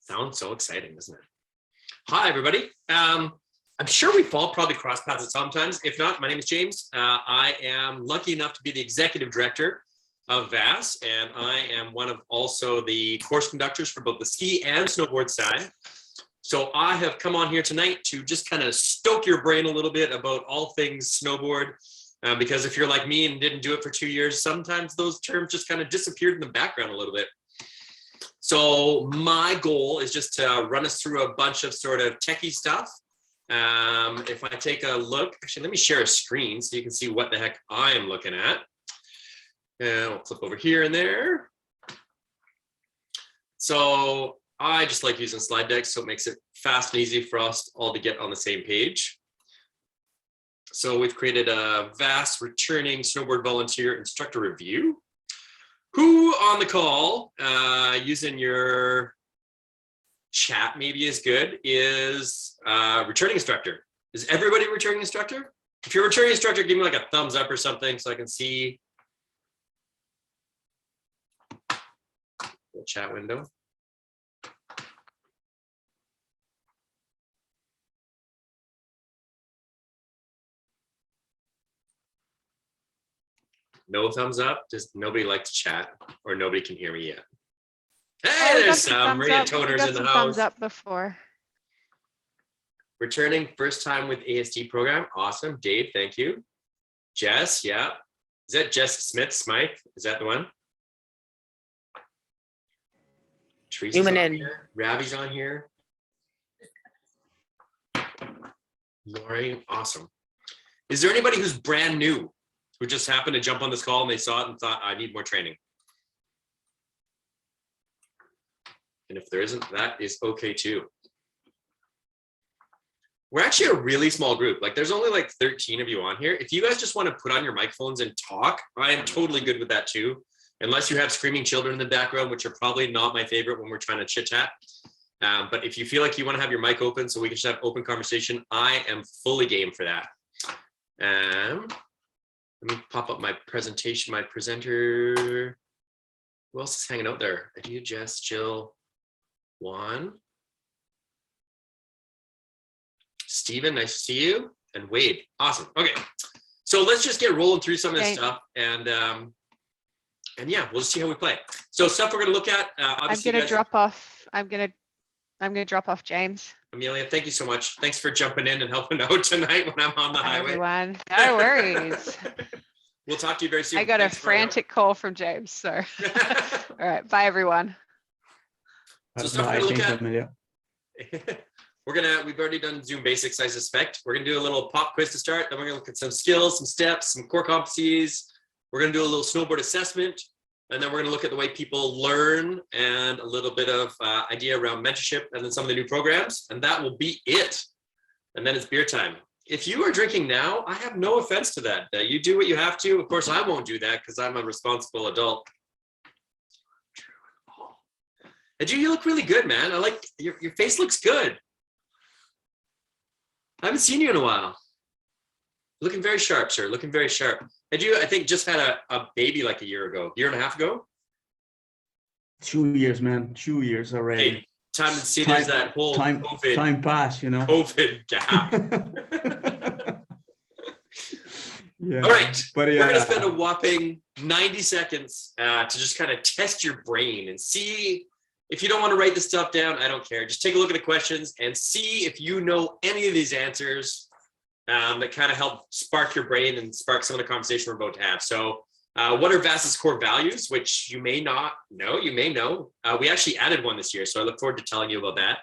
Sounds so exciting, doesn't it? Hi, everybody. I'm sure we've all probably crossed paths at sometimes. If not, my name is James. I am lucky enough to be the executive director of VASS, and I am one of also the course conductors for both the ski and snowboard side. So I have come on here tonight to just kind of stoke your brain a little bit about all things snowboard, because if you're like me and didn't do it for 2 years, sometimes those terms just kind of disappeared in the background a little bit. So my goal is just to run us through a bunch of sort of techie stuff. If I take a look, actually, let me share a screen so you can see what the heck I am looking at. And we'll flip over here and there. So I just like using slide decks, so it makes it fast and easy for us all to get on the same page. So we've created a VASS returning snowboard volunteer instructor review. Who on the call, using your chat maybe is good, is returning instructor. Is everybody a returning instructor? If you're a returning instructor, give me like a thumbs up or something so I can see the chat window. No thumbs up. Does nobody like to chat, or nobody can hear me yet? Hey, there's some Maria Toners in the house. Thumbs up before. Returning first time with ASD program. Awesome. Dave, thank you. Jess, yeah. Is that Jess Smith? Is that the one? Teresa's on here. Ravi's on here. Lori, awesome. Is there anybody who's brand new, who just happened to jump on this call and they saw it and thought, I need more training? And if there isn't, that is okay too. We're actually a really small group. Like there's only like 13 of you on here. If you guys just want to put on your microphones and talk, I am totally good with that too. Unless you have screaming children in the background, which are probably not my favorite when we're trying to chit chat. But if you feel like you want to have your mic open so we can just have open conversation, I am fully game for that. Let me pop up my presentation, my presenter. Who else is hanging out there? Adia, Jess, Jill, Juan. Steven, nice to see you. And Wade, awesome. Okay, so let's just get rolling through some of this stuff. And yeah, we'll just see how we play. So stuff we're gonna look at. I'm gonna drop off. I'm gonna drop off James. Amelia, thank you so much. Thanks for jumping in and helping out tonight when I'm on the highway. Everyone, no worries. We'll talk to you very soon. I got a frantic call from James, so. All right, bye everyone. So stuff we're gonna look at. We've already done Zoom basics, I suspect. We're gonna do a little pop quiz to start. Then we're gonna look at some skills, some steps, some core competencies. We're gonna do a little snowboard assessment. And then we're gonna look at the way people learn and a little bit of idea around mentorship and then some of the new programs. And that will be it. And then it's beer time. If you are drinking now, I have no offense to that. You do what you have to. Of course, I won't do that because I'm a responsible adult. And you look really good, man. I like your face looks good. I haven't seen you in a while. Looking very sharp, sir. Looking very sharp. And you, I think, just had a baby like a year and a half ago. 2 years, man. 2 years already. Hey, time to see there's that whole COVID. Time passed, you know. COVID gap. Yeah. All right. But we're gonna spend a whopping 90 seconds to just kind of test your brain and see. If you don't want to write this stuff down, I don't care. Just take a look at the questions and see if you know any of these answers. That kind of help spark your brain and spark some of the conversation we're about to have. So what are VASS's core values, which you may not know, you may know. We actually added one this year, so I look forward to telling you about that.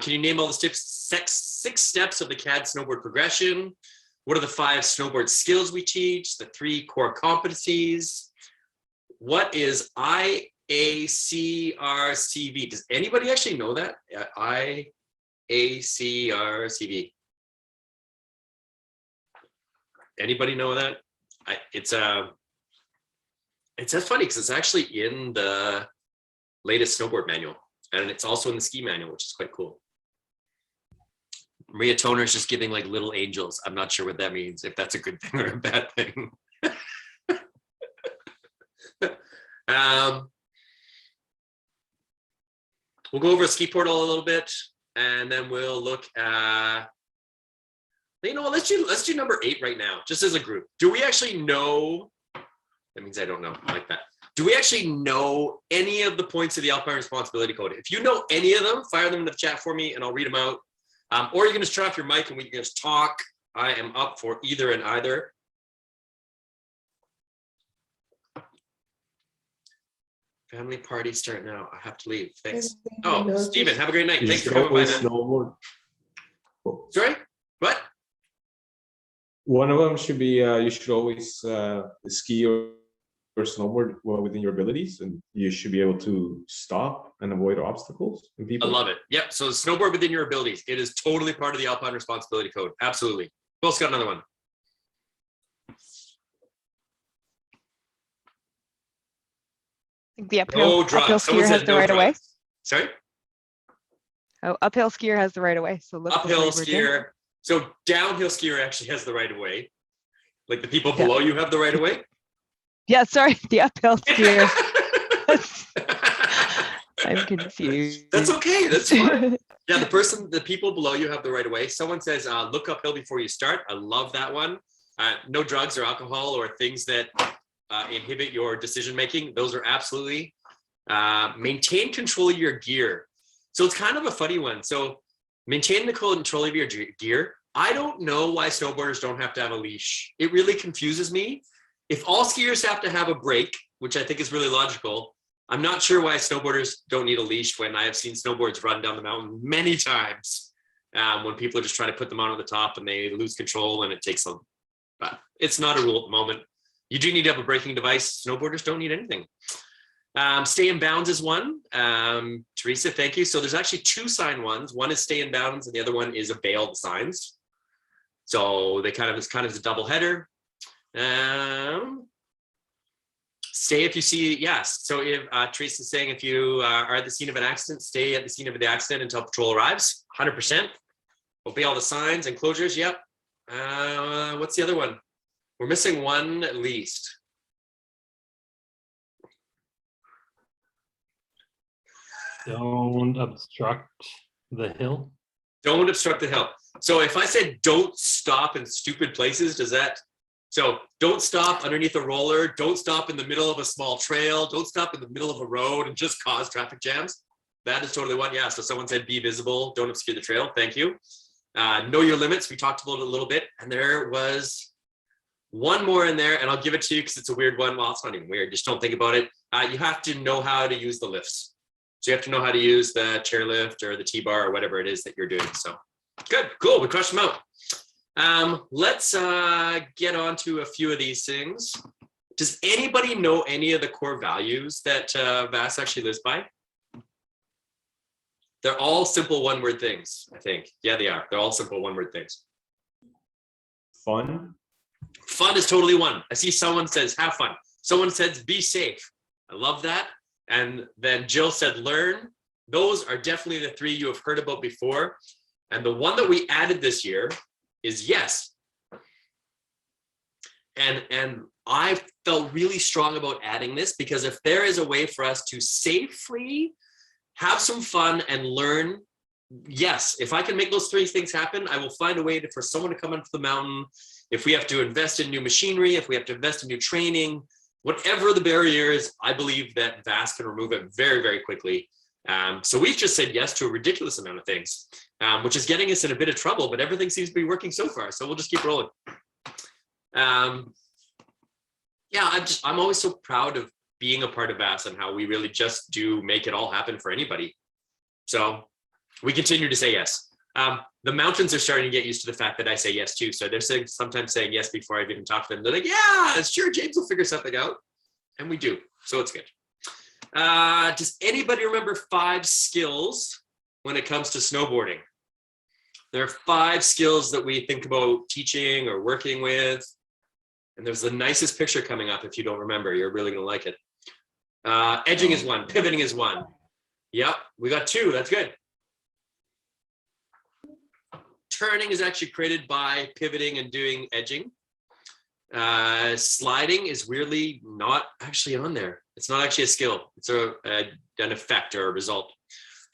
Can you name all the six steps of the CAD snowboard progression? What are the 5 snowboard skills we teach? The 3 core competencies? What is IACRCV? Does anybody actually know that? IACRCV. Anybody know that? It's funny because it's actually in the latest snowboard manual, and it's also in the ski manual, which is quite cool. Maria Toner is just giving like little angels. I'm not sure what that means, if that's a good thing or a bad thing. we'll go over ski portal a little bit, and then we'll look at, you know, let's do number 8 right now, just as a group. Do we actually know? That means I don't know, I like that. Do we actually know any of the points of the Alpine Responsibility Code? If you know any of them, fire them in the chat for me and I'll read them out. Or you can just turn off your mic and we can just talk. I am up for either and either. Family party start now. I have to leave. Thanks. Oh, Stephen, have a great night. Thanks for coming by, man. Snowboard. Sorry? What? One of them should be you should always ski or snowboard well within your abilities, and you should be able to stop and avoid obstacles and I people. love it. Yep. So snowboard within your abilities. It is totally part of the Alpine Responsibility Code. Absolutely. Who else got another one? I think the uphill Someone skier has said the right of way. drugs. Sorry? Oh, uphill skier has the right of way. So look Uphill before you skier. So downhill skier actually has the right of way. Like the people below you have the right of way. Yeah, sorry, the uphill skier. I'm confused. That's okay. That's fine. Yeah, the people below you have the right of way. Someone says, look uphill before you start. I love that one. No drugs or alcohol or things that inhibit your decision making. Those are absolutely. Maintain control of your gear. So it's kind of a funny one. So maintain the control of your gear. I don't know why snowboarders don't have to have a leash. It really confuses me. If all skiers have to have a brake, which I think is really logical, I'm not sure why snowboarders don't need a leash when I have seen snowboards run down the mountain many times when people are just trying to put them on the top and they lose control and it takes them. But it's not a rule at the moment. You do need to have a braking device. Snowboarders don't need anything. Stay in bounds is one. Teresa, thank you. So there's actually 2 sign ones. One is stay in bounds and the other one is obey the signs. So they kind of a double header. Stay if you see, yes. So if Teresa's saying if you are at the scene of an accident, stay at the scene of the accident until patrol arrives. 100%. Obey all the signs and closures. Yep. What's the other one? We're missing one at least. Don't obstruct the hill. Don't obstruct the hill. So if I said don't stop in stupid places, does that? So don't stop underneath a roller. Don't stop in the middle of a small trail. Don't stop in the middle of a road and just cause traffic jams. That is totally one. Yeah. So someone said be visible. Don't obscure the trail. Thank you. Know your limits. We talked about it a little bit. And there was one more in there, and I'll give it to you because it's a weird one. Well, it's not even weird. Just don't think about it. You have to know how to use the lifts. So you have to know how to use the chairlift or the T-bar or whatever it is that you're doing. So good, cool. We crushed them out. Let's get on to a few of these things. Does anybody know any of the core values that VASS actually lives by? They're all simple one-word things, I think. Yeah, they are. They're all simple one-word things. Fun. Fun is totally one. I see someone says have fun. Someone says be safe. I love that. And then Jill said learn. Those are definitely the 3 you have heard about before. And the one that we added this year is yes. And I felt really strong about adding this because if there is a way for us to safely have some fun and learn, yes, if I can make those 3 things happen, I will find a way for someone to come onto the mountain. If we have to invest in new machinery, if we have to invest in new training, whatever the barrier is, I believe that VASS can remove it very, very quickly. So we've just said yes to a ridiculous amount of things, which is getting us in a bit of trouble, but everything seems to be working so far. So we'll just keep rolling. Yeah, I'm always so proud of being a part of VASS and how we really just do make it all happen for anybody. So we continue to say yes. The mountains are starting to get used to the fact that I say yes too. So they're sometimes saying yes before I've even talked to them. They're like, yeah, sure, James will figure something out. And we do. So it's good. Does anybody remember 5 skills when it comes to snowboarding? There are 5 skills that we think about teaching or working with. And there's the nicest picture coming up. If you don't remember, you're really going to like it. Edging is one. Pivoting is one. Yep, we got 2. That's good. Turning is actually created by pivoting and doing edging. Sliding is weirdly not actually on there. It's not actually a skill. It's an effect or a result.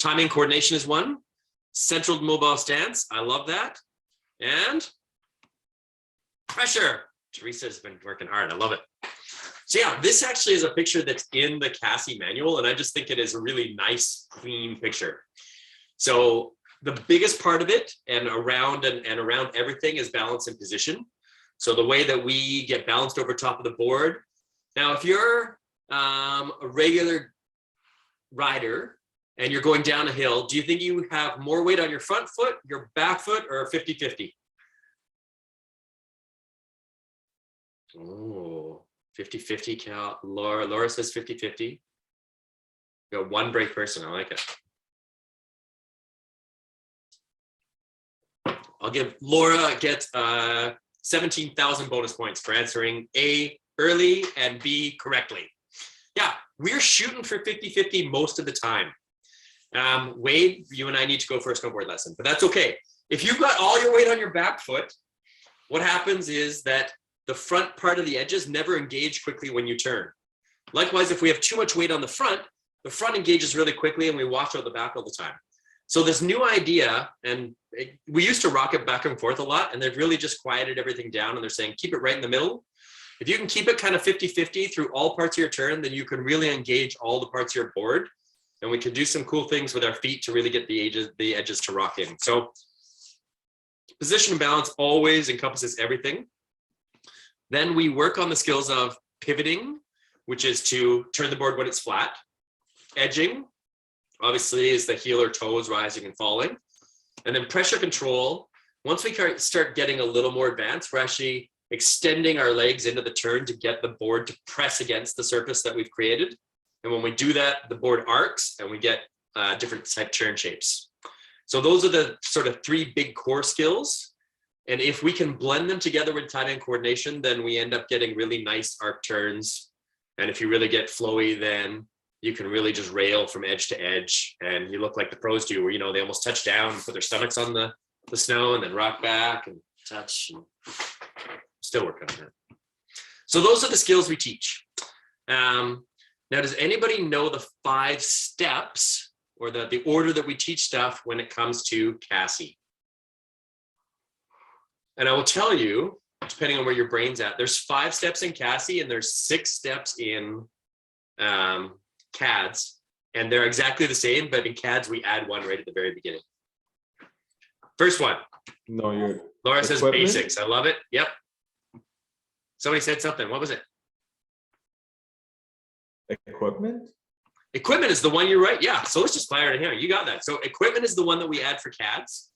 Timing coordination is one. Central mobile stance. I love that. And pressure. Teresa's been working hard. I love it. So yeah, this actually is a picture that's in the Cassie manual, and I just think it is a really nice, clean picture. So the biggest part of it and around everything is balance and position. So the way that we get balanced over top of the board. Now, if you're a regular rider and you're going down a hill, do you think you have more weight on your front foot, your back foot, or 50-50? Oh, 50-50 Cal. Laura says 50-50. Got one brave person. I like it. I'll give Laura 17,000 bonus points for answering A early and B correctly. Yeah, we're shooting for 50-50 most of the time. Wade, you and I need to go for a snowboard lesson, but that's okay. If you've got all your weight on your back foot, what happens is that the front part of the edges never engage quickly when you turn. Likewise, if we have too much weight on the front engages really quickly and we wash out the back all the time. So this new idea, and we used to rock it back and forth a lot, and they've really just quieted everything down, and they're saying, keep it right in the middle. If you can keep it kind of 50-50 through all parts of your turn, then you can really engage all the parts of your board, and we can do some cool things with our feet to really get the edges to rock in. So position and balance always encompasses everything. Then we work on the skills of pivoting, which is to turn the board when it's flat. Edging, obviously, is the heel or toes rising and falling. And then pressure control, once we start getting a little more advanced, we're actually extending our legs into the turn to get the board to press against the surface that we've created. And when we do that, the board arcs and we get different type turn shapes. So those are the sort of three big core skills. And if we can blend them together with timing and coordination, then we end up getting really nice arc turns. And if you really get flowy, then you can really just rail from edge to edge. And you look like the pros do, where, they almost touch down, put their stomachs on the snow and then rock back and touch. And still working on that. So those are the skills we teach. Now, does anybody know the 5 steps or the order that we teach stuff when it comes to Cassie? And I will tell you, depending on where your brain's at, there's 5 steps in Cassie and there's 6 steps in CADS, and they're exactly the same, but in CADS we add one right at the very beginning. First one. No, you're. Laura says Equipment? basics. I love it. Yep. Somebody said something. What was it? Equipment? Equipment is the one you're right. Yeah. So let's just fire it here. You got that. So equipment is the one that we add for CADS.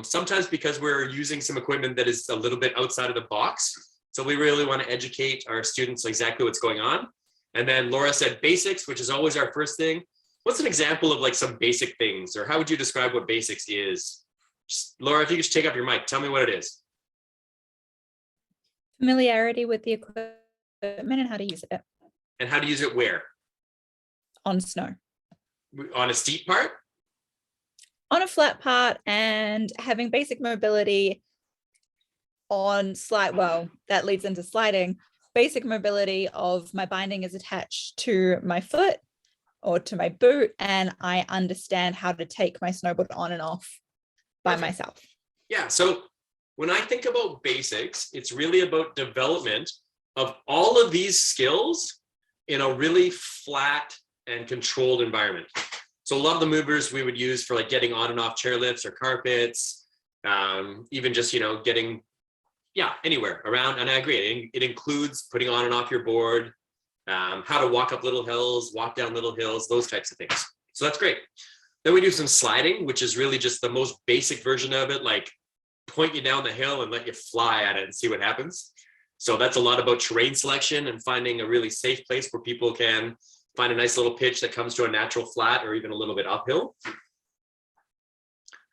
Sometimes because we're using some equipment that is a little bit outside of the box. So we really want to educate our students exactly what's going on. And then Laura said basics, which is always our first thing. What's an example of like some basic things, or how would you describe what basics is? Laura, if you could just take up your mic, tell me what it is. Familiarity with the equipment and how to use it. And how to use it where? On snow. On a steep part? On a flat part, and having basic mobility on that leads into sliding. Basic mobility of my binding is attached to my foot or to my boot, and I understand how to take my snowboard on and off by myself. Yeah, so when I think about basics, it's really about development of all of these skills in a really flat and controlled environment. So a lot of the movers we would use for like getting on and off chairlifts or carpets, even just, getting, anywhere around. And I agree, it includes putting on and off your board, how to walk up little hills, walk down little hills, those types of things. So that's great. Then we do some sliding, which is really just the most basic version of it, like point you down the hill and let you fly at it and see what happens. So that's a lot about terrain selection and finding a really safe place where people can find a nice little pitch that comes to a natural flat or even a little bit uphill.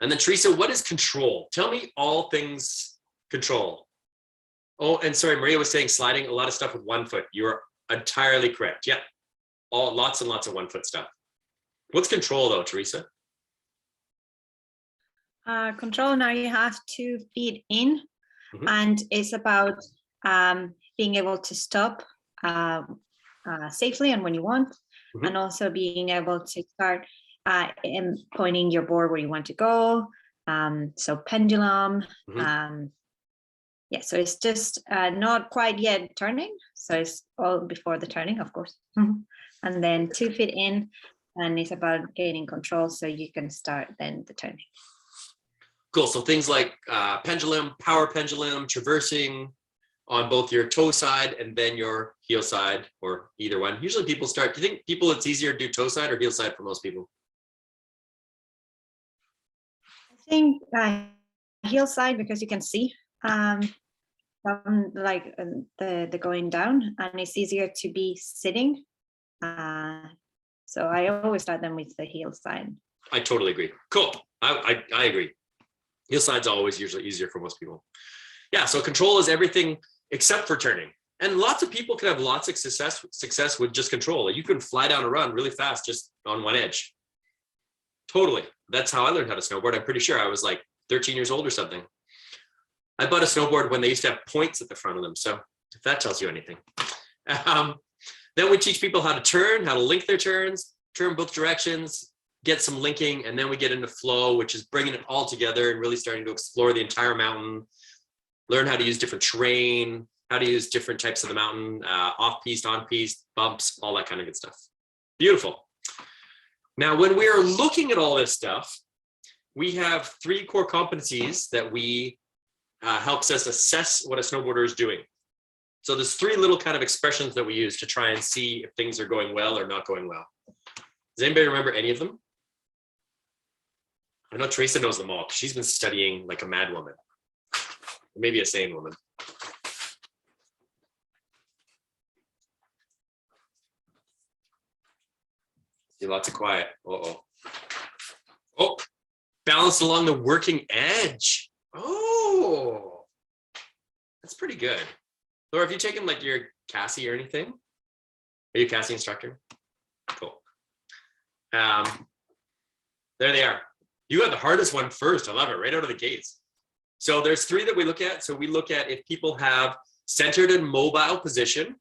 And then Teresa, what is control? Tell me all things control. Oh, and sorry, Maria was saying sliding, a lot of stuff with one foot. You're entirely correct. Yeah, lots and lots of 1 foot stuff. What's control though, Teresa? Control, now you have 2 feet in, and it's about being able to stop safely and when you want, and also being able to start pointing your board where you want to go. So pendulum. Mhm. Yeah, so it's just not quite yet turning. So it's all before the turning, of course. And then 2 feet in, and it's about gaining control so you can start then the turning. Cool. So things like pendulum, power pendulum, traversing on both your toe side and then your heel side, or either one. Usually people start, do you think it's easier to do toe side or heel side for most people? I think heel side, because you can see like the going down, and it's easier to be sitting. So I always start them with the heel side. I totally agree. Cool. I agree. Heel side's always usually easier for most people. Yeah, so control is everything except for turning. And lots of people can have lots of success with just control. You can fly down a run really fast just on one edge. Totally. That's how I learned how to snowboard. I'm pretty sure I was like 13 years old or something. I bought a snowboard when they used to have points at the front of them. So if that tells you anything. Then we teach people how to turn, how to link their turns, turn both directions, get some linking, and then we get into flow, which is bringing it all together and really starting to explore the entire mountain, learn how to use different terrain, how to use different types of the mountain, off-piste, on-piste, bumps, all that kind of good stuff. Beautiful. Now, when we are looking at all this stuff, we have 3 core competencies that we helps us assess what a snowboarder is doing. So there's 3 little kind of expressions that we use to try and see if things are going well or not going well. Does anybody remember any of them? I know Teresa knows them all because she's been studying like a mad woman, maybe a sane woman. See lots of quiet. Oh, balanced along the working edge. Oh, that's pretty good. Laura, have you taken like your Cassie or anything? Are you a Cassie instructor? Cool. There they are. You got the hardest one first. I love it, right out of the gates. So there's 3 that we look at. So we look at if people have centered and mobile position.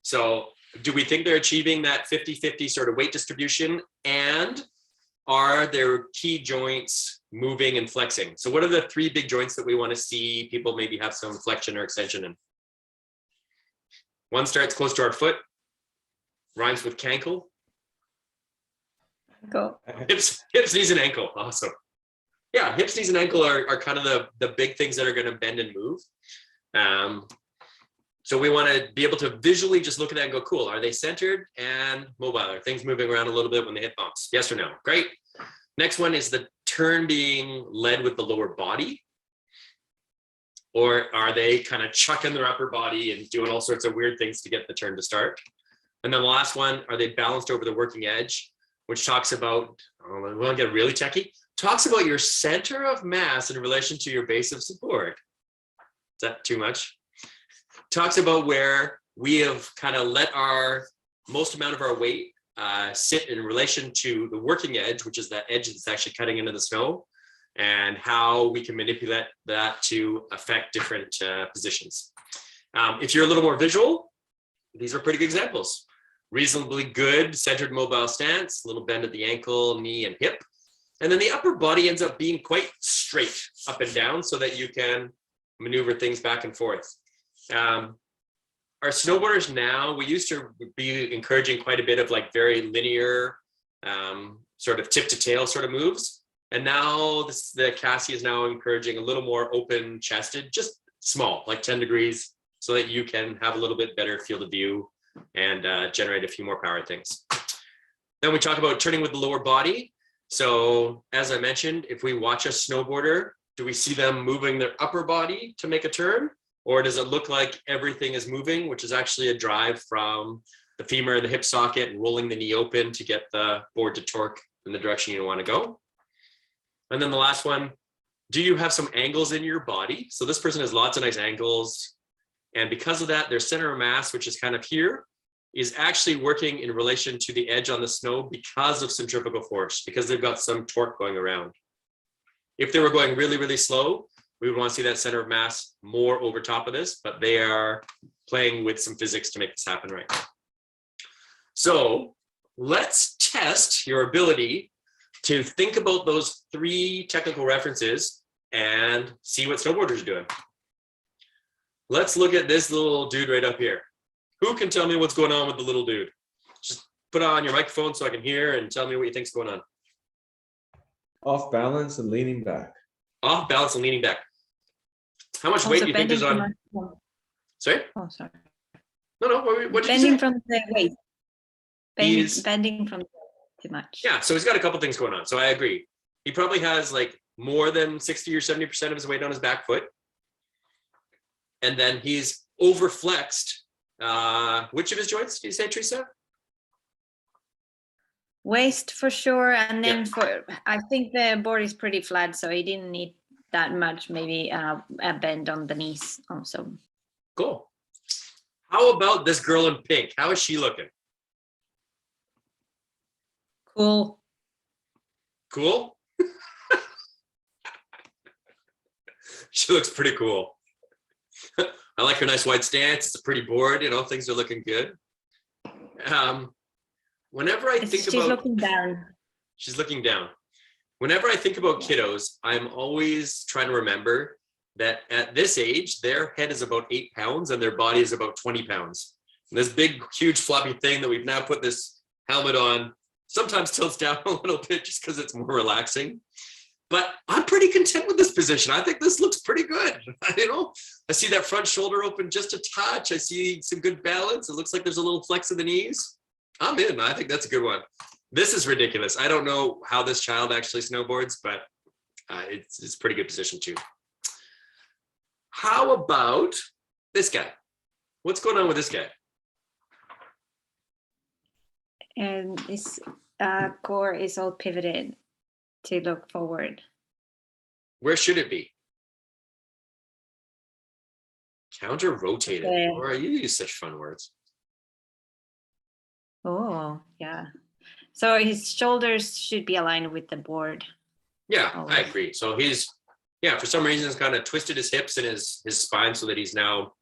So do we think they're achieving that 50-50 sort of weight distribution? And are their key joints moving and flexing? So what are the 3 big joints that we want to see people maybe have some flexion or extension in? One starts close to our foot, rhymes with cankle. Go. Hips, knees, and ankle. Awesome. Yeah, hips, knees, and ankle are kind of the big things that are going to bend and move. So we want to be able to visually just look at that and go, cool, are they centered and mobile? Are things moving around a little bit when they hit bumps? Yes or no? Great. Next one is the turn being led with the lower body. Or are they kind of chucking their upper body and doing all sorts of weird things to get the turn to start? And then the last one, are they balanced over the working edge, which talks about, we want to get really techie, talks about your center of mass in relation to your base of support. Is that too much? Talks about where we have kind of let our most amount of our weight sit in relation to the working edge, which is that edge that's actually cutting into the snow, and how we can manipulate that to affect different positions. If you're a little more visual, these are pretty good examples. Reasonably good centered mobile stance, a little bend at the ankle, knee, and hip. And then the upper body ends up being quite straight up and down so that you can maneuver things back and forth. Our snowboarders now, we used to be encouraging quite a bit of like very linear sort of tip to tail sort of moves. And now the Cassie is now encouraging a little more open chested, just small, like 10 degrees, so that you can have a little bit better field of view and generate a few more power things. Then we talk about turning with the lower body. So as I mentioned, if we watch a snowboarder, do we see them moving their upper body to make a turn? Or does it look like everything is moving, which is actually a drive from the femur, the hip socket, and rolling the knee open to get the board to torque in the direction you want to go? And then the last one, do you have some angles in your body? So this person has lots of nice angles. And because of that, their center of mass, which is kind of here, is actually working in relation to the edge on the snow because of centrifugal force, because they've got some torque going around. If they were going really, really slow, we would want to see that center of mass more over top of this, but they are playing with some physics to make this happen right now. So let's test your ability to think about those 3 technical references and see what snowboarders are doing. Let's look at this little dude right up here. Who can tell me what's going on with the little dude? Just put on your microphone so I can hear and tell me what you think's going on. Off balance and leaning back. Off balance and leaning back. How much weight do you think is on? Sorry? Oh, sorry. No. What did Bending you say? from the waist. He's- Bending from too much. Yeah, so he's got a couple things going on. So I agree. He probably has like more than 60 or 70% of his weight on his back foot. And then he's overflexed. Which of his joints do you say, Teresa? Waist for sure, and then Yeah. I think the board is pretty flat, so he didn't need that much. Maybe a bend on the knees also. Cool. How about this girl in pink? How is she looking? Cool. Cool? She looks pretty cool. I like her nice wide stance. It's a pretty board. You know, things are looking good. Whenever I think She's about... looking down. She's looking down. Whenever I think about kiddos, I'm always trying to remember that at this age, their head is about 8 pounds and their body is about 20 pounds. And this big, huge, floppy thing that we've now put this helmet on sometimes tilts down a little bit just because it's more relaxing. But I'm pretty content with this position. I think this looks pretty good. You know, I see that front shoulder open just a touch. I see some good balance. It looks like there's a little flex of the knees. I'm in. I think that's a good one. This is ridiculous. I don't know how this child actually snowboards, but it's a pretty good position too. How about this guy? What's going on with this guy? And this core is all pivoted to look forward. Where should it be? Counter rotated. Okay. Or you use such fun words. Oh, yeah. So his shoulders should be aligned with the board. Yeah, I Always. agree. So he's, yeah, for some reason, he's kind of twisted his hips and his spine so that he's now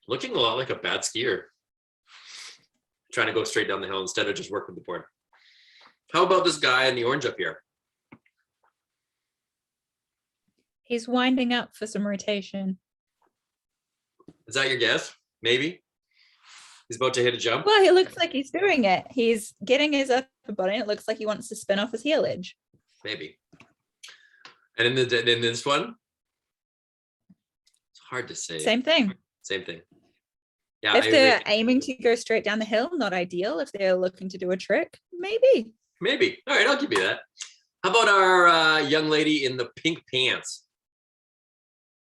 looking a lot like a bad skier. Trying to go straight down the hill instead of just work with the board. How about this guy in the orange up here? He's winding up for some rotation. Is that your guess? Maybe? He's about to hit a jump? Well, it looks like he's doing it. He's getting his upper body. It looks like he wants to spin off his heel edge. Maybe. And in this one? It's hard to say. Same thing. Same thing. Yeah, If I they're agree. aiming to go straight down the hill, not ideal. If they're looking to do a trick, maybe. Maybe. All right, I'll give you that. How about our young lady in the pink pants?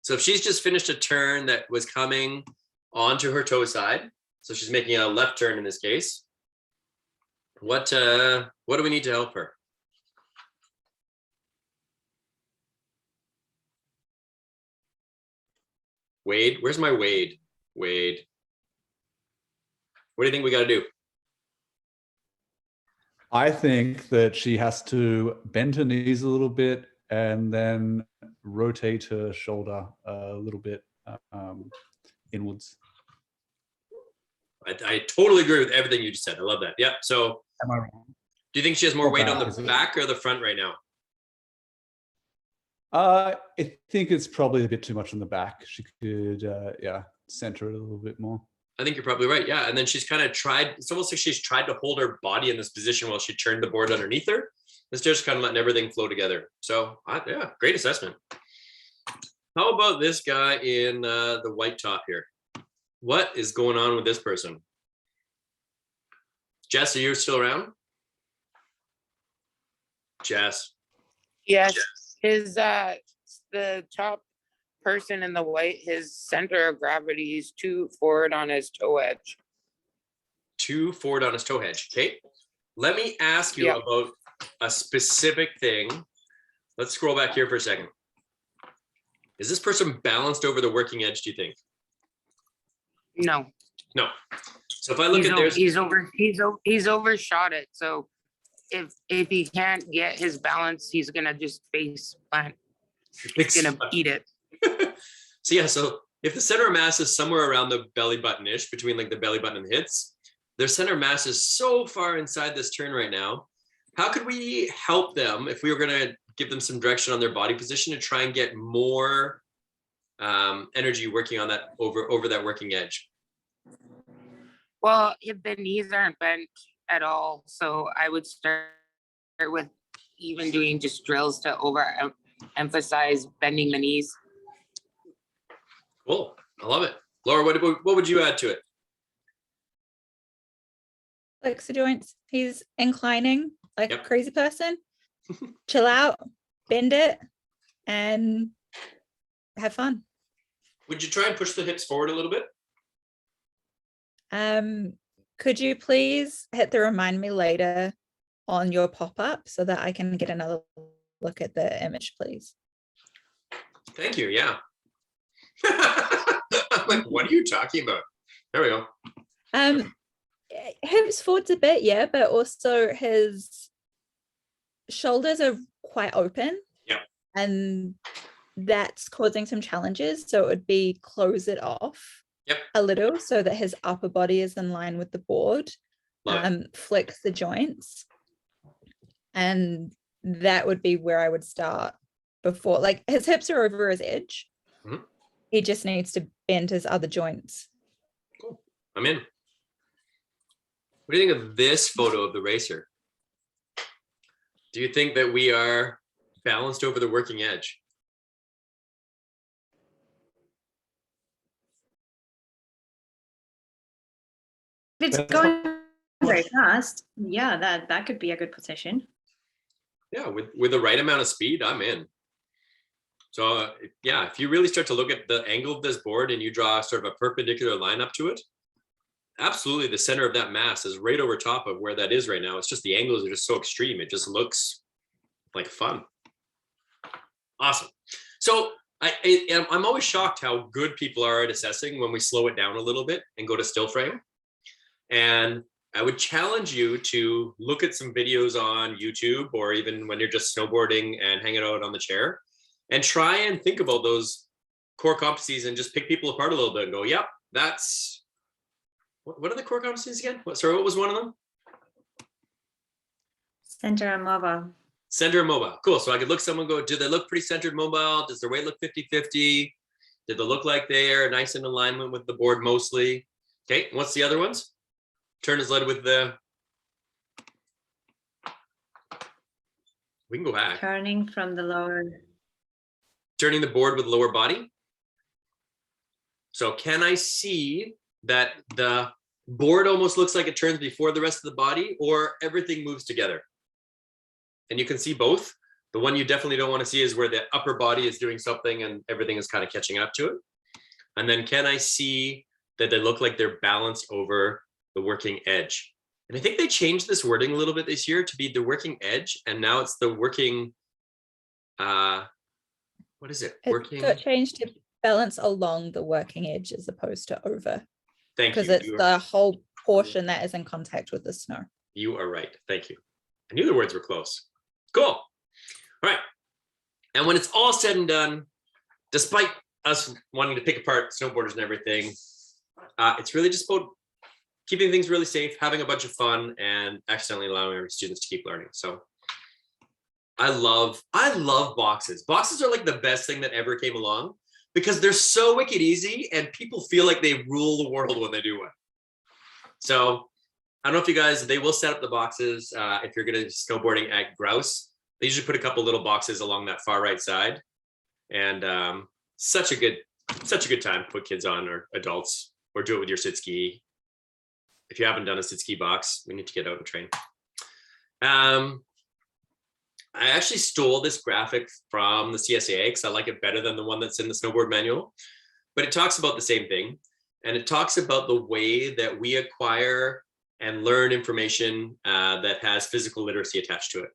So if she's just finished a turn that was coming onto her toe side, so she's making a left turn in this case, what do we need to help her? Wade, where's my Wade? Wade. What do you think we got to do? I think that she has to bend her knees a little bit and then rotate her shoulder a little bit inwards. I totally agree with everything you just said. I love that. Yeah. So Am I wrong? do you think she has more Or weight back, on is the it? back or the front right now? I think it's probably a bit too much on the back. She could, center it a little bit more. I think you're probably right. Yeah. And then she's kind of tried, it's almost like she's tried to hold her body in this position while she turned the board underneath her. It's just kind of letting everything flow together. So yeah, great assessment. How about this guy in the white top here? What is going on with this person? Jess, are you still around? Jess. Yes, his the top person in the white, his center of gravity is too forward on his toe edge. Too forward on his toe edge. Okay. Let me ask you Yep. about a specific thing. Let's scroll back here for a second. Is this person balanced over the working edge, do you think? No, No. So if I look at theirs, he's overshot it. So if he can't get his balance, he's gonna just face plant. He's gonna eat it. so yeah, so if the center of mass is somewhere around the belly button-ish, between like the belly button and the hits, their center of mass is so far inside this turn right now how could we help them if we were going to give them some direction on their body position to try and get more energy working on that over that working edge? Well, if the knees aren't bent at all, so I would start with even doing just drills to emphasize bending the knees. Cool. I love it. Laura, what would you add to it? Flex the joints. He's inclining like Yep. a crazy person. Chill out, bend it, and have fun. Would you try and push the hips forward a little bit? Could you please hit the remind me later on your pop-up so that I can get another look at the image, please? Thank you. Yeah. I'm like, what are you talking about? There we go. Hips forwards a bit, yeah, but also his shoulders are quite open. Yep. And that's causing some challenges. So it would be close it off. Yep. A little so that his upper body is in line with the board. Flex the joints. And that would be where I would start before. Like his hips are over his edge. Mhm. He just needs to bend his other joints. Cool. I'm in. What do you think of this photo of the racer? Do you think that we are balanced over the working edge? If it's going very fast, yeah, that could be a good position. Yeah, with the right amount of speed, I'm in. So yeah, if you really start to look at the angle of this board and you draw sort of a perpendicular line up to it, absolutely the center of that mass is right over top of where that is right now. It's just the angles are just so extreme. It just looks like fun. Awesome. So I'm always shocked how good people are at assessing when we slow it down a little bit and go to still frame. And I would challenge you to look at some videos on YouTube or even when you're just snowboarding and hanging out on the chair and try and think about those core competencies and just pick people apart a little bit and go, yep, that's, what are the core competencies again? Sorry, what was one of them? Center and mobile. Center and mobile. Cool. So I could look someone go, do they look pretty centered mobile? Does their weight look 50-50? Did they look like they're nice in alignment with the board mostly? Okay. What's the other ones? Turn is led with the, we can go back. Turning from the lower. Turning the board with lower body. So can I see that the board almost looks like it turns before the rest of the body or everything moves together? And you can see both. The one you definitely don't want to see is where the upper body is doing something and everything is kind of catching up to it. And then can I see that they look like they're balanced over the working edge? And I think they changed this wording a little bit this year to be the working edge. And now it's the working, what is it? Working. It got changed to balance along the working edge as opposed to over. Thank you. Because it's the whole portion that is in contact with the snow. You are right. Thank you. I knew the words were close. Cool. All right. And when it's all said and done, despite us wanting to pick apart snowboarders and everything, it's really just about keeping things really safe, having a bunch of fun, and accidentally allowing our students to keep learning. So I love boxes. Boxes are like the best thing that ever came along because they're so wicked easy and people feel like they rule the world when they do one. So I don't know if you guys, they will set up the boxes if you're going to be snowboarding at Grouse. They usually put a couple little boxes along that far right side. And such a good time to put kids on, or adults, or do it with your sit ski. If you haven't done a sit ski box, we need to get out and train. I actually stole this graphic from the CSAA because I like it better than the one that's in the snowboard manual, but it talks about the same thing. And it talks about the way that we acquire and learn information that has physical literacy attached to it.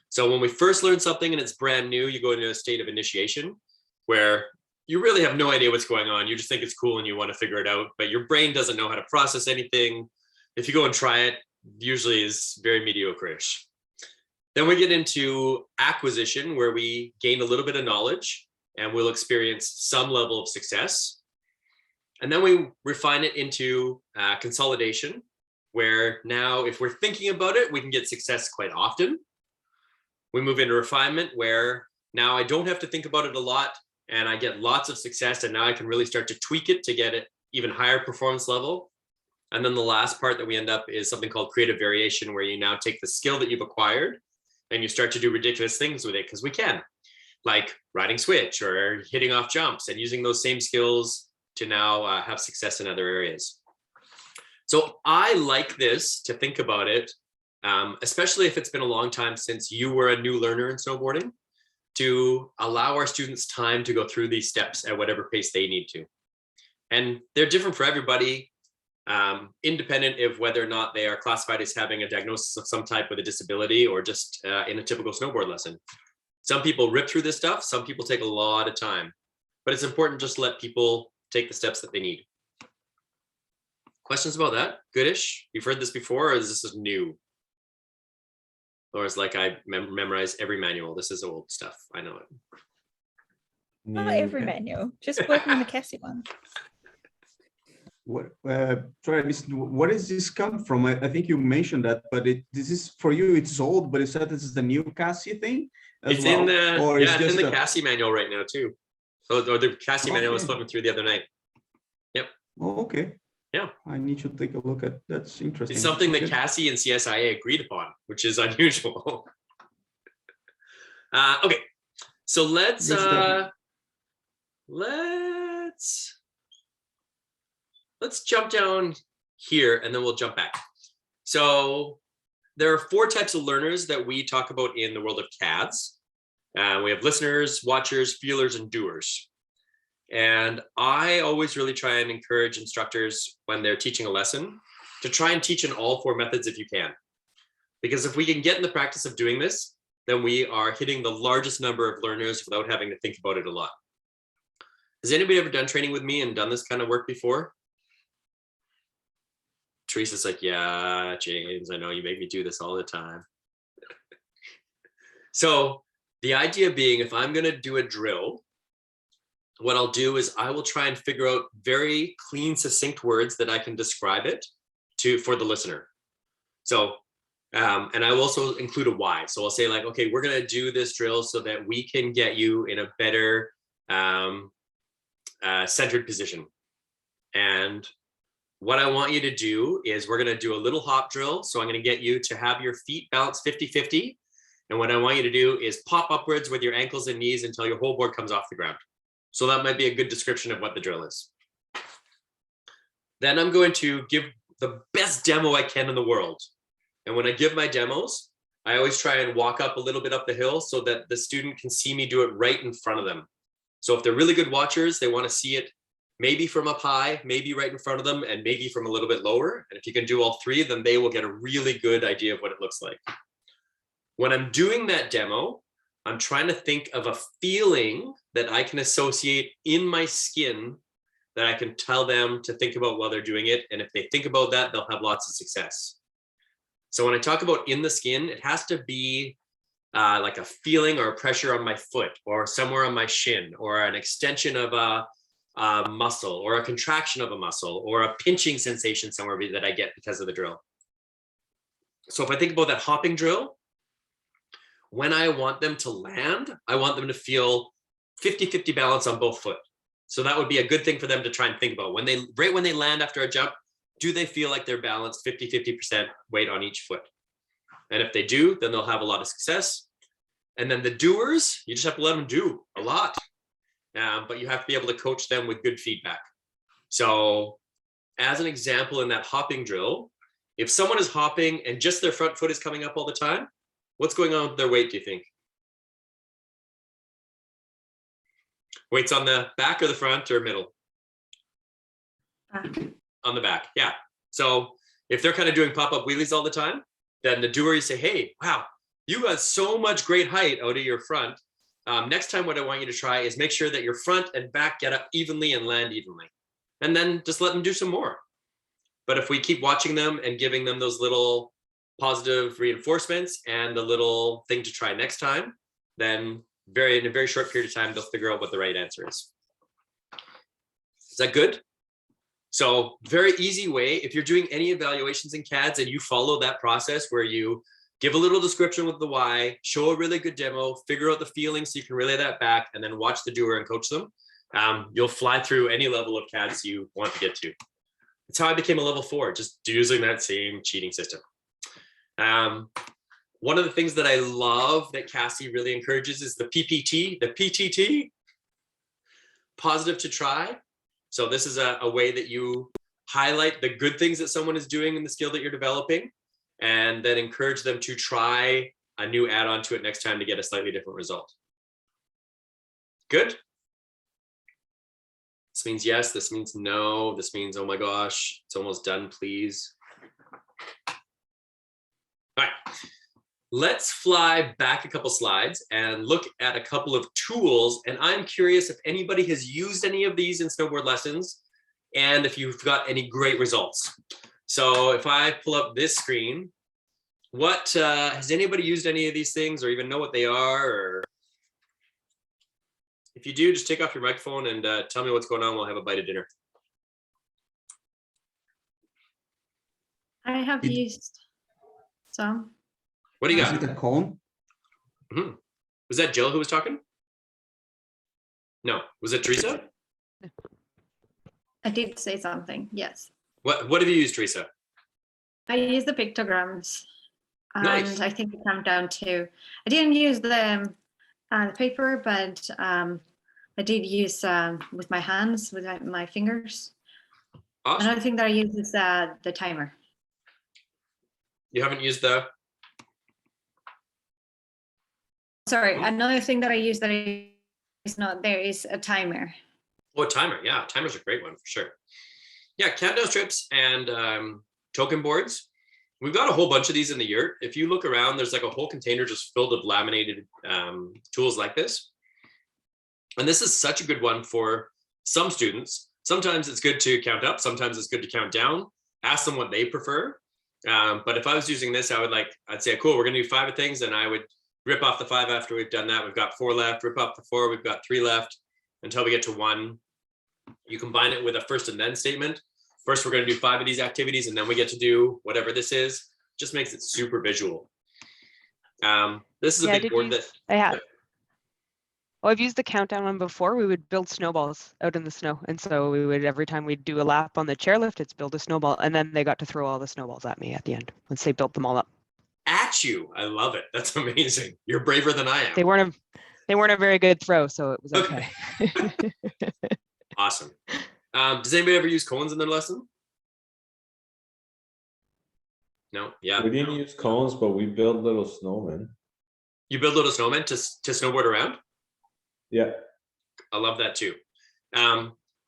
So when we first learn something and it's brand new, you go into a state of initiation where you really have no idea what's going on. You just think it's cool and you want to figure it out, but your brain doesn't know how to process anything. If you go and try it, usually is very mediocre-ish. Then we get into acquisition, where we gain a little bit of knowledge and we'll experience some level of success. And then we refine it into consolidation, where now if we're thinking about it, we can get success quite often. We move into refinement, where now I don't have to think about it a lot and I get lots of success, and now I can really start to tweak it to get it even higher performance level. And then the last part that we end up is something called creative variation, where you now take the skill that you've acquired and you start to do ridiculous things with it, because we can, like riding switch or hitting off jumps, and using those same skills to now have success in other areas. So I like this, to think about it, especially if it's been a long time since you were a new learner in snowboarding, to allow our students time to go through these steps at whatever pace they need to. And they're different for everybody, independent of whether or not they are classified as having a diagnosis of some type with a disability, or just in a typical snowboard lesson. Some people rip through this stuff, some people take a lot of time, but it's important just to let people take the steps that they need. Questions about that? Goodish? You've heard this before, or is this new? Or it's like I memorize every manual. This is old stuff. I know it. Not every manual, just working on the Cassie one. What, Travis, what does this come from? I think you mentioned that, but this is for you, it's old, but you said this is the new Cassie thing as It's well? in the, or yeah, it's just in the Cassie manual right now too. So, or the Cassie manual was Okay. flipping through the other night. Oh, okay. Yeah. I need to take a look at, that's interesting. It's something that Okay. Cassie and CSIA agreed upon, which is unusual. Okay, so let's Good stuff. let's jump down here and then we'll jump back. So there are 4 types of learners that we talk about in the world of CADS. We have listeners, watchers, feelers, and doers. And I always really try and encourage instructors when they're teaching a lesson to try and teach in all 4 methods if you can. Because if we can get in the practice of doing this, then we are hitting the largest number of learners without having to think about it a lot. Has anybody ever done training with me and done this kind of work before? Teresa's like, yeah, James, I know you make me do this all the time. So the idea being, if I'm going to do a drill, what I'll do is I will try and figure out very clean, succinct words that I can describe it for the listener. So, and I will also include a why. So I'll say like, okay, we're going to do this drill so that we can get you in a better centered position. And what I want you to do is we're going to do a little hop drill. So I'm going to get you to have your feet balance 50-50. And what I want you to do is pop upwards with your ankles and knees until your whole board comes off the ground. So that might be a good description of what the drill is. Then I'm going to give the best demo I can in the world. And when I give my demos, I always try and walk up a little bit up the hill so that the student can see me do it right in front of them. So if they're really good watchers, they want to see it maybe from up high, maybe right in front of them, and maybe from a little bit lower. And if you can do all 3, then they will get a really good idea of what it looks like. When I'm doing that demo, I'm trying to think of a feeling that I can associate in my skin that I can tell them to think about while they're doing it. And if they think about that, they'll have lots of success. So when I talk about in the skin, it has to be like a feeling or a pressure on my foot or somewhere on my shin, or an extension of a muscle, or a contraction of a muscle, or a pinching sensation somewhere that I get because of the drill. So if I think about that hopping drill, when I want them to land, I want them to feel 50-50 balance on both foot. So that would be a good thing for them to try and think about. Right when they land after a jump, do they feel like they're balanced 50-50% weight on each foot? And if they do, then they'll have a lot of success. And then the doers, you just have to let them do a lot. But you have to be able to coach them with good feedback. So as an example, in that hopping drill, if someone is hopping and just their front foot is coming up all the time, what's going on with their weight, do you think? Weight's on the back or the front or middle? On the back, yeah. So if they're kind of doing pop-up wheelies all the time, then the doer, you say, hey, wow, you got so much great height out of your front. Next time, what I want you to try is make sure that your front and back get up evenly and land evenly. And then just let them do some more. But if we keep watching them and giving them those little positive reinforcements and a little thing to try next time, then in a very short period of time, they'll figure out what the right answer is. Is that good? So very easy way, if you're doing any evaluations in CADs and you follow that process where you give a little description with the why, show a really good demo, figure out the feelings so you can relay that back, and then watch the doer and coach them, you'll fly through any level of CADs you want to get to. It's how I became a level 4, just using that same cheating system. One of the things that I love that Cassie really encourages is the PPT, the PTT, positive to try. So this is a way that you highlight the good things that someone is doing in the skill that you're developing, and then encourage them to try a new add-on to it next time to get a slightly different result. Good? This means yes, this means no, this means, oh my gosh, it's almost done, please. All right, let's fly back a couple slides and look at a couple of tools. And I'm curious if anybody has used any of these in snowboard lessons and if you've got any great results. So if I pull up this screen, what has anybody used any of these things or even know what they are? Or if you do, just take off your microphone and tell me what's going on. We'll have a bite of dinner. I have used some. What do you Is got? it a cone? Was that Jill who was talking? No, was it Teresa? I did say something, yes. What have you used, Teresa? I used the pictograms. And Nice. I think it came down to, I didn't use the paper, but I did use with my hands, with my fingers. Awesome. Another thing that I use is the timer. You haven't used the, Sorry, another thing that I use that is not there is a timer. oh, timer. Yeah, timer's a great one for sure. Yeah, countdown strips and token boards. We've got a whole bunch of these in the yurt. If you look around, there's like a whole container just filled with laminated tools like this. And this is such a good one for some students. Sometimes it's good to count up. Sometimes it's good to count down. Ask them what they prefer. But if I was using this, I'd say, cool, we're gonna do 5 of things, and I would rip off the 5 after we've done that. We've got 4 left, rip off the 4, we've got 3 left until we get to 1. You combine it with a first and then statement. First, we're gonna do 5 of these activities, and then we get to do whatever this is. Just makes it super visual. This is a big board that I have. Well, I've used the countdown one before. We would build snowballs out in the snow. And so we would, every time we'd do a lap on the chairlift, it's build a snowball. And then they got to throw all the snowballs at me at the end once they built them all up. at you. I love it. That's amazing. You're braver than I am. They weren't a very good throw, so it was okay. Awesome. Does anybody ever use cones in their lesson? No. Yeah. We didn't use cones, but we built little snowmen. You build little snowmen to snowboard around? Yeah. I love that too.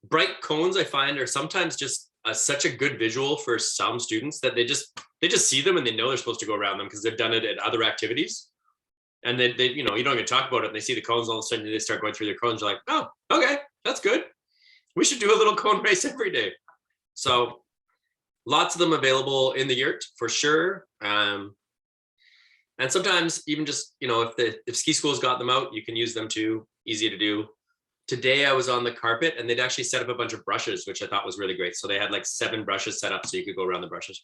Bright cones, I find, are sometimes just such a good visual for some students that they just see them and they know they're supposed to go around them because they've done it at other activities. And they you don't even talk about it, and they see the cones, all of a sudden they start going through their cones. You're like, oh, okay, that's good. We should do a little cone race every day. So lots of them available in the yurt for sure. And sometimes even just, if ski school's got them out, you can use them too. Easy to do. Today I was on the carpet and they'd actually set up a bunch of brushes, which I thought was really great. So they had like 7 brushes set up so you could go around the brushes.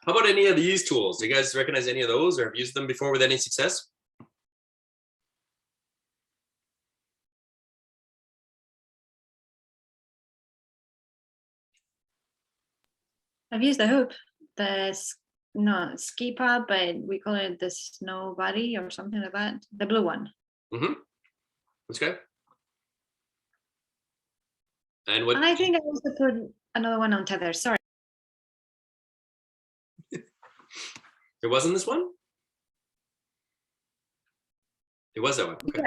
How about any of these tools? Do you guys recognize any of those or have used them before with any success? I've used the hoop, ski pad, but we call it the snow buddy or something like that. The blue one. Mm-hmm. That's good. And what? And I think I also put another one on tether. Sorry. It wasn't this one? It was that one. Okay.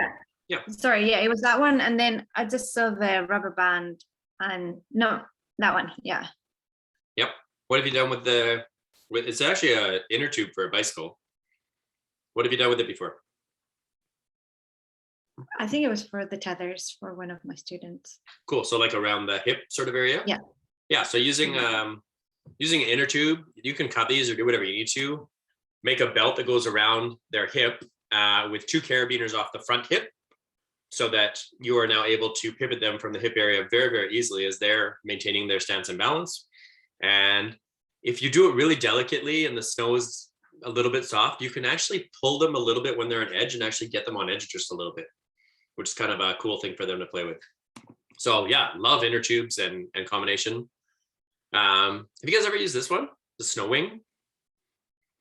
Yeah. Sorry, yeah, it was that one. And then I just saw the rubber band and no, that one. Yeah. Yep. What have you done with it's actually a inner tube for a bicycle. What have you done with it before? I think it was for the tethers for one of my students. Cool. So like around the hip sort of area? Yeah. Yeah. So using an inner tube, you can cut these or do whatever you need to. Make a belt that goes around their hip with 2 carabiners off the front hip. so that you are now able to pivot them from the hip area very, very easily as they're maintaining their stance and balance. And if you do it really delicately and the snow is a little bit soft, you can actually pull them a little bit when they're on edge and actually get them on edge just a little bit, which is kind of a cool thing for them to play with. So yeah, love inner tubes and combination. Have you guys ever used this one, the snow wing?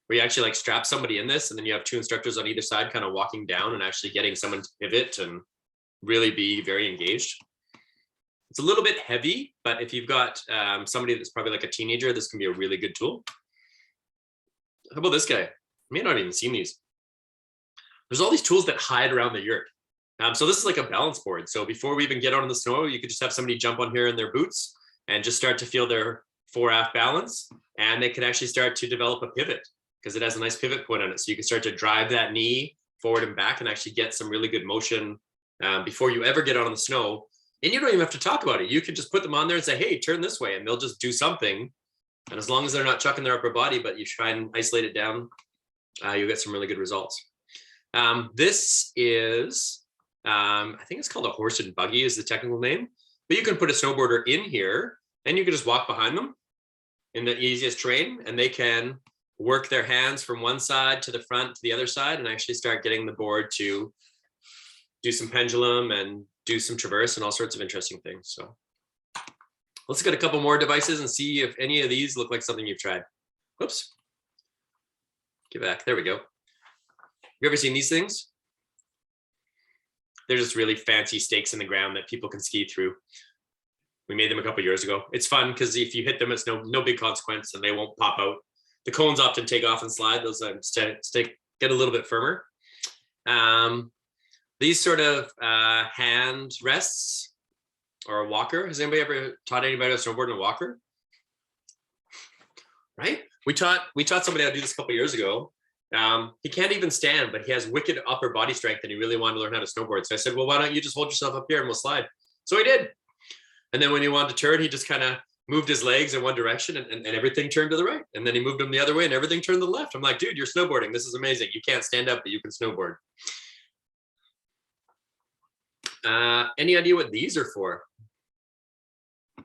Where you actually like strap somebody in this and then you have two instructors on either side kind of walking down and actually getting someone to pivot and really be very engaged. It's a little bit heavy, but if you've got somebody that's probably like a teenager, this can be a really good tool. How about this guy? I may not have even seen these. There's all these tools that hide around the yurt. So this is like a balance board. So before we even get out on the snow, you could just have somebody jump on here in their boots and just start to feel their fore-aft balance. And they could actually start to develop a pivot because it has a nice pivot point on it. So you can start to drive that knee forward and back and actually get some really good motion before you ever get out on the snow. And you don't even have to talk about it. You can just put them on there and say, hey, turn this way, and they'll just do something. And as long as they're not chucking their upper body, but you try and isolate it down, you'll get some really good results. This is, I think it's called a horse and buggy is the technical name, but you can put a snowboarder in here and you can just walk behind them in the easiest terrain, and they can work their hands from one side to the front to the other side and actually start getting the board to do some pendulum and do some traverse and all sorts of interesting things. So let's get a couple more devices and see if any of these look like something you've tried. Whoops. Get back. There we go. You ever seen these things? They're just really fancy stakes in the ground that people can ski through. We made them a couple years ago. It's fun because if you hit them, it's no big consequence and they won't pop out. The cones often take off and slide. Those get a little bit firmer. These sort of hand rests or a walker. Has anybody ever taught anybody how to snowboard in a walker? Right? We taught somebody how to do this a couple years ago. He can't even stand, but he has wicked upper body strength and he really wanted to learn how to snowboard. So I said, well, why don't you just hold yourself up here and we'll slide. So he did. And then when he wanted to turn, he just kind of moved his legs in one direction and everything turned to the right. And then he moved them the other way and everything turned to the left. I'm like, dude, you're snowboarding. This is amazing. You can't stand up, but you can snowboard. Any idea what these are for? Let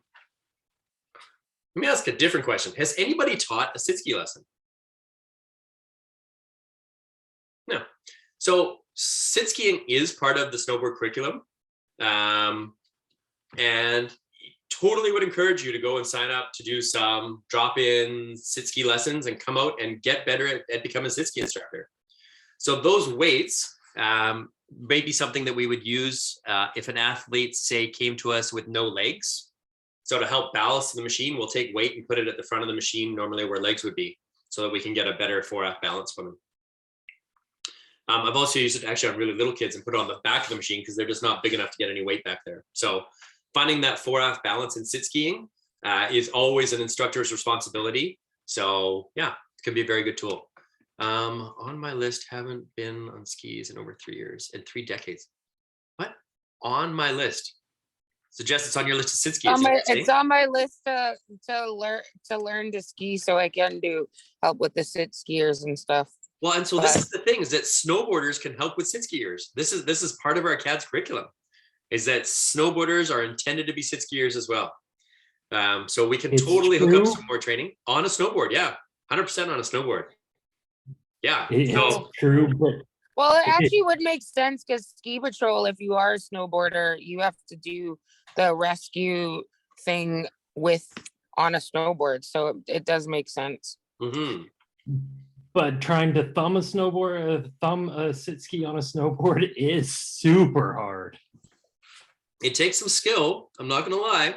me ask a different question. Has anybody taught a sit ski lesson? No. So sit skiing is part of the snowboard curriculum. And totally would encourage you to go and sign up to do some drop-in sit ski lessons and come out and get better at becoming a sit ski instructor. So those weights may be something that we would use if an athlete, say, came to us with no legs. So to help ballast the machine, we'll take weight and put it at the front of the machine, normally where legs would be, so that we can get a better fore-aft balance from them. I've also used it actually on really little kids and put it on the back of the machine because they're just not big enough to get any weight back there. So finding that fore-aft balance in sit skiing is always an instructor's responsibility. So yeah, it can be a very good tool. On my list, haven't been on skis in over 3 years, in 3 decades. What? On my list. Suggest it's on your list of sit skis. It's on my list to learn to ski so I can help with the sit skiers and stuff. Well, and so this is the thing, is that snowboarders can help with sit skiers. This is part of our CADS curriculum, is that snowboarders are intended to be sit skiers as well. So we can totally hook up some more training on a snowboard. Yeah, 100% on a snowboard. Yeah. It's true, but well, it actually would make sense because ski patrol, if you are a snowboarder, you have to do the rescue thing on a snowboard. So it does make sense. Mm-hmm. but trying to thumb a sit ski on a snowboard is super hard. It takes some skill, I'm not gonna lie,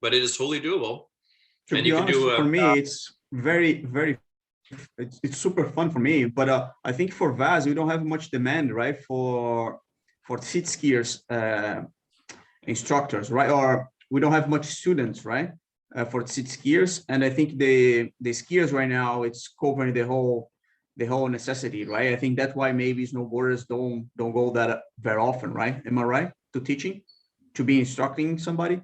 but it is totally doable. To And be you can honest, do for me, it's very it's super fun for me, but I think for VASS we don't have much demand, right, for sit skiers instructors, right? Or we don't have much students, right, for sit skiers. And I think the skiers right now, it's covering the whole necessity, right? I think that's why maybe snowboarders don't go that very often, right? Am I right? To teaching, to be instructing somebody.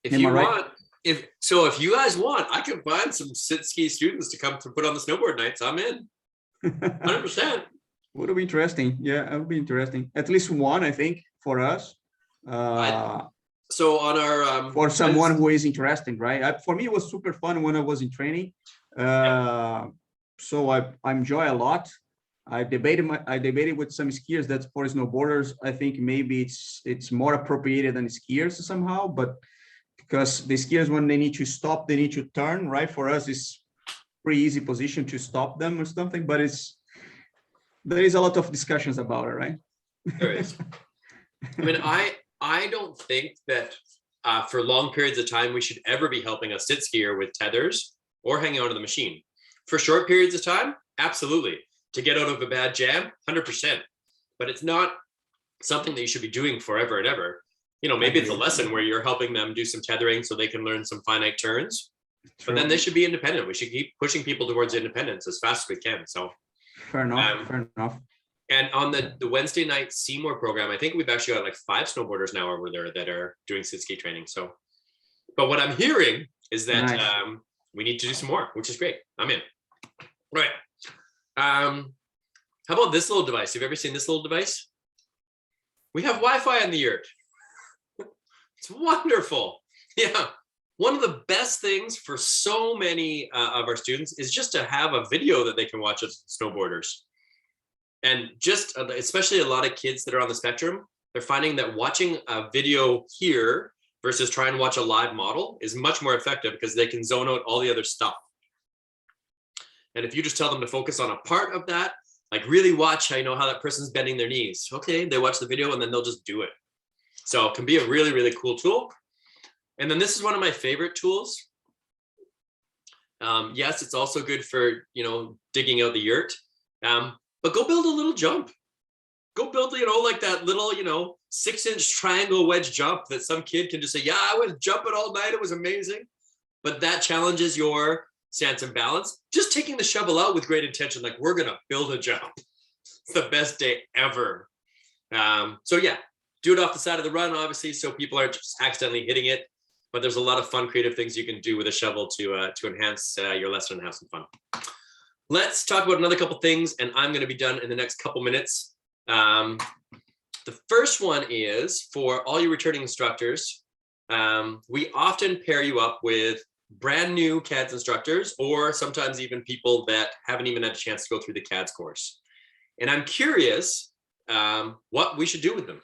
If you want, if you guys want, I can find some sit ski students to come to put on the snowboard nights. I'm in 100%. Would be interesting. Yeah, it would be interesting. At least one, I think, for us. So on our For someone who is interested, right? For me, it was super fun when I was in training. So I enjoy a lot. I debated with some skiers that for snowboarders, I think maybe it's more appropriated than skiers somehow, but because the skiers, when they need to stop, they need to turn, right? For us, it's pretty easy position to stop them or something, but there is a lot of discussions about it, right? There is. I mean, I don't think that for long periods of time we should ever be helping a sit skier with tethers or hanging onto the machine. For short periods of time, absolutely. To get out of a bad jam, 100%. But it's not something that you should be doing forever and ever. You know, maybe it's a lesson where you're helping them do some tethering so they can learn some finite turns. But then they should be independent. We should keep pushing people towards independence as fast as we can. So fair enough. Fair enough. And on the Wednesday night Seymour program, I think we've actually got like 5 snowboarders now over there that are doing sit ski training. So, but what I'm hearing is that we need to do some more, which is great. I'm in. Right. How about this little device? Have you ever seen this little device? We have Wi-Fi on the yurt. It's wonderful. Yeah. One of the best things for so many of our students is just to have a video that they can watch as snowboarders. And just, especially a lot of kids that are on the spectrum, they're finding that watching a video here versus trying to watch a live model is much more effective because they can zone out all the other stuff. And if you just tell them to focus on a part of that, like really watch how that person's bending their knees. Okay, they watch the video and then they'll just do it. So it can be a really, really cool tool. And then this is one of my favorite tools. Yes, it's also good for, digging out the yurt. But go build a little jump. Go build, like that little, 6-inch triangle wedge jump that some kid can just say, yeah, I was jumping all night. It was amazing. But that challenges your stance and balance. Just taking the shovel out with great intention, like we're going to build a jump. It's the best day ever. So yeah, do it off the side of the run, obviously, so people aren't just accidentally hitting it. But there's a lot of fun, creative things you can do with a shovel to enhance your lesson and have some fun. Let's talk about another couple things, and I'm going to be done in the next couple minutes. The first one is for all you returning instructors. We often pair you up with brand new CADS instructors, or sometimes even people that haven't even had a chance to go through the CADS course. And I'm curious what we should do with them,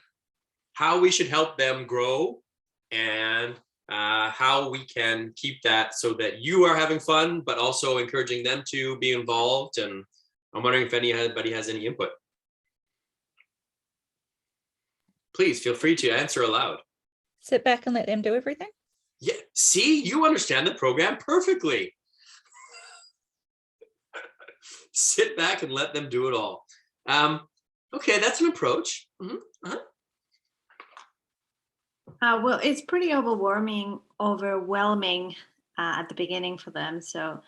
how we should help them grow, and how we can keep that so that you are having fun, but also encouraging them to be involved. And I'm wondering if anybody has any input. Please feel free to answer aloud. Sit back and let them do everything. Yeah, see, you understand the program perfectly. Sit back and let them do it all. Okay, that's an approach. Mm-hmm. Well, it's pretty overwhelming at the beginning for them. So,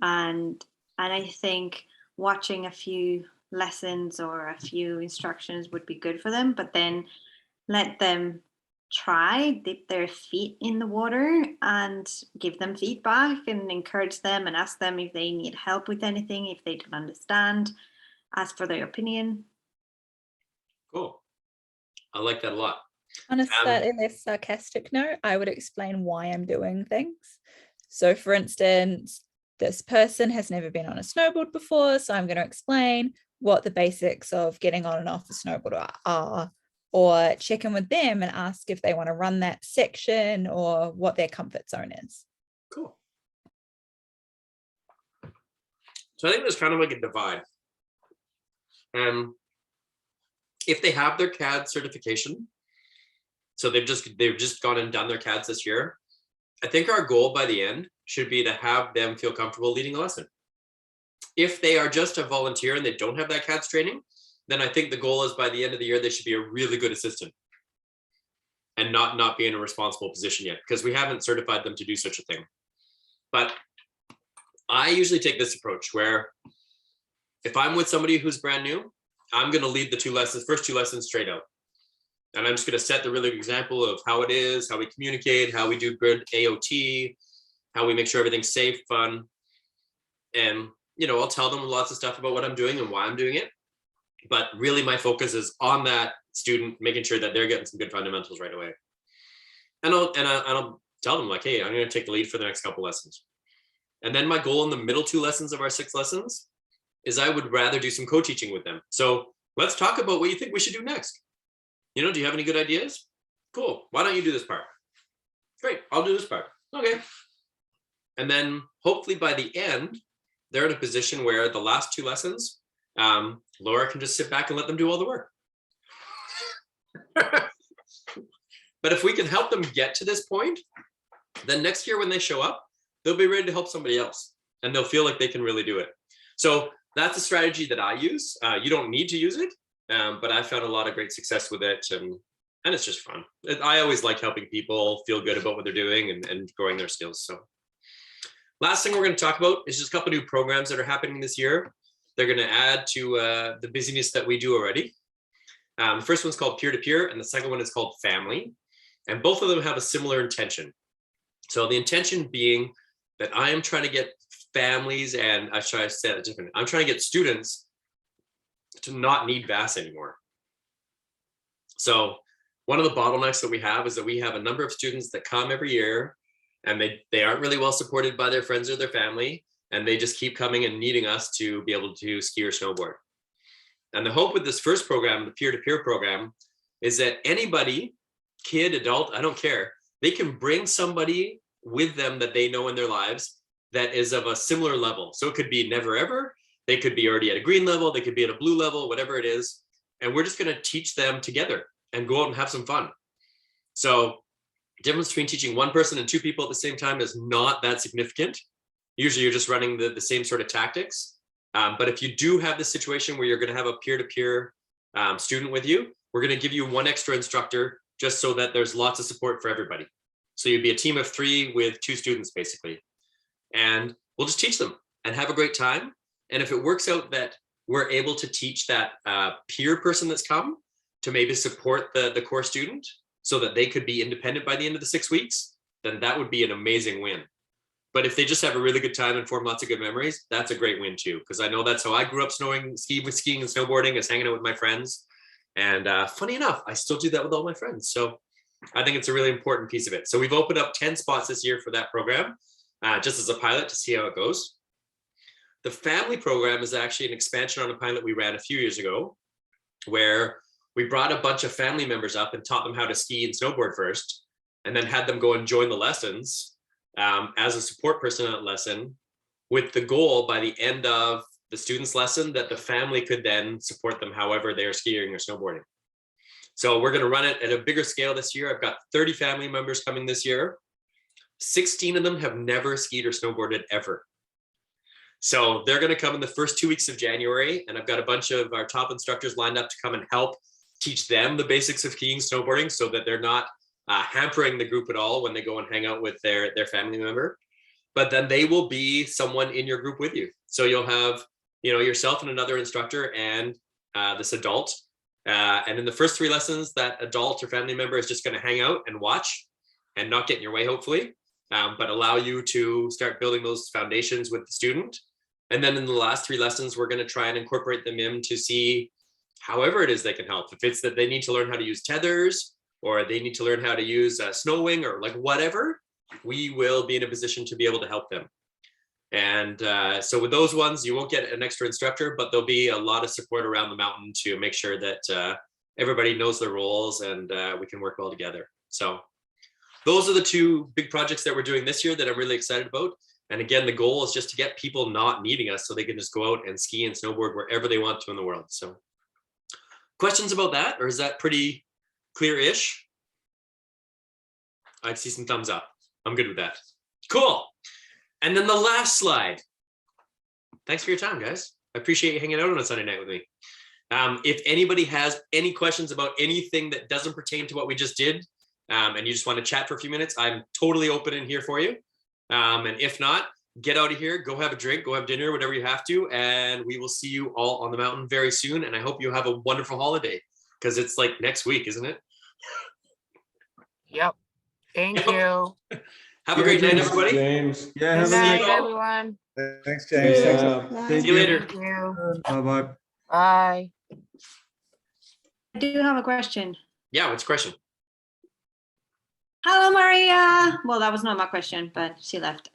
and I think watching a few lessons or a few instructions would be good for them, but then let them dip their feet in the water and give them feedback and encourage them and ask them if they need help with anything, if they don't understand, ask for their opinion. Cool. I like that a lot. On a slightly less sarcastic note, I would explain why I'm doing things. So for instance, this person has never been on a snowboard before, so I'm going to explain what the basics of getting on and off a snowboard are, or check in with them and ask if they want to run that section or what their comfort zone is. Cool. So I think there's kind of like a divide. If they have their CAD certification, so they've just gone and done their CADs this year, I think our goal by the end should be to have them feel comfortable leading a lesson. If they are just a volunteer and they don't have that CADS training, then I think the goal is by the end of the year, they should be a really good assistant and not be in a responsible position yet, because we haven't certified them to do such a thing. But I usually take this approach where if I'm with somebody who's brand new, I'm going to lead the first two lessons straight out. And I'm just going to set the really good example of how it is, how we communicate, how we do good AOT, how we make sure everything's safe, fun. And, I'll tell them lots of stuff about what I'm doing and why I'm doing it. But really my focus is on that student, making sure that they're getting some good fundamentals right away. And I'll tell them like, hey, I'm going to take the lead for the next couple lessons. And then my goal in the middle 2 lessons of our 6 lessons is I would rather do some co-teaching with them. So let's talk about what you think we should do next. You know, do you have any good ideas? Cool. Why don't you do this part? Great. I'll do this part. Okay. And then hopefully by the end, they're in a position where the last 2 lessons, Laura can just sit back and let them do all the work. But if we can help them get to this point, then next year when they show up, they'll be ready to help somebody else and they'll feel like they can really do it. So that's a strategy that I use. You don't need to use it, but I found a lot of great success with it. And it's just fun. I always like helping people feel good about what they're doing and growing their skills. So last thing we're going to talk about is just a couple new programs that are happening this year. They're going to add to the busyness that we do already. The first one's called Peer-to-Peer, and the second one is called Family. And both of them have a similar intention. So the intention being that I am trying to get families, and I try to say it differently, I'm trying to get students to not need VASS anymore. So one of the bottlenecks that we have is that we have a number of students that come every year and they aren't really well supported by their friends or their family, and they just keep coming and needing us to be able to ski or snowboard. And the hope with this first program, the peer-to-peer program, is that anybody, kid, adult, I don't care, they can bring somebody with them that they know in their lives that is of a similar level. So it could be never ever, they could be already at a green level, they could be at a blue level, whatever it is. And we're just going to teach them together and go out and have some fun. So the difference between teaching one person and 2 people at the same time is not that significant. Usually you're just running the same sort of tactics. But if you do have this situation where you're going to have a peer-to-peer student with you, we're going to give you 1 extra instructor just so that there's lots of support for everybody. So you'd be a team of 3 with 2 students basically. And we'll just teach them and have a great time. And if it works out that we're able to teach that peer person that's come to maybe support the core student so that they could be independent by the end of the 6 weeks, then that would be an amazing win. But if they just have a really good time and form lots of good memories, that's a great win too. Because I know that's how I grew up skiing and snowboarding, is hanging out with my friends. And funny enough, I still do that with all my friends. So I think it's a really important piece of it. So we've opened up 10 spots this year for that program, just as a pilot to see how it goes. The family program is actually an expansion on a pilot we ran a few years ago, where we brought a bunch of family members up and taught them how to ski and snowboard first, and then had them go and join the lessons as a support person at lesson, with the goal by the end of the student's lesson that the family could then support them however they're skiing or snowboarding. So we're going to run it at a bigger scale this year. I've got 30 family members coming this year. 16 of them have never skied or snowboarded ever. So they're going to come in the first 2 weeks of January, and I've got a bunch of our top instructors lined up to come and help teach them the basics of skiing, snowboarding, so that they're not hampering the group at all when they go and hang out with their family member. But then they will be someone in your group with you. So you'll have, you know, yourself and another instructor and this adult. And in the first 3 lessons, that adult or family member is just going to hang out and watch and not get in your way, hopefully, but allow you to start building those foundations with the student. And then in the last 3 lessons, we're going to try and incorporate them in to see however it is they can help. If it's that they need to learn how to use tethers, or they need to learn how to use a snow wing, or like whatever, we will be in a position to be able to help them. And so with those ones, you won't get an extra instructor, but there'll be a lot of support around the mountain to make sure that everybody knows their roles and we can work well together. So those are the 2 big projects that we're doing this year that I'm really excited about. And again, the goal is just to get people not needing us so they can just go out and ski and snowboard wherever they want to in the world. So questions about that, or is that pretty clear-ish? I see some thumbs up. I'm good with that. Cool. And then the last slide. Thanks for your time, guys. I appreciate you hanging out on a Sunday night with me. If anybody has any questions about anything that doesn't pertain to what we just did, and you just want to chat for a few minutes, I'm totally open in here for you. And if not, get out of here, go have a drink, go have dinner, whatever you have to, and we will see you all on the mountain very soon. And I hope you have a wonderful holiday, because it's like next week, isn't it? Yep. Thank you. Have a great night, everybody. James. Yeah, Good have a night, nice- everyone. Thanks, James. Thanks. Yeah. See you later. Thank you. Bye-bye. Bye. I do have a question. Yeah, what's the question? Hello, Maria. Well, that was not my question, but she left.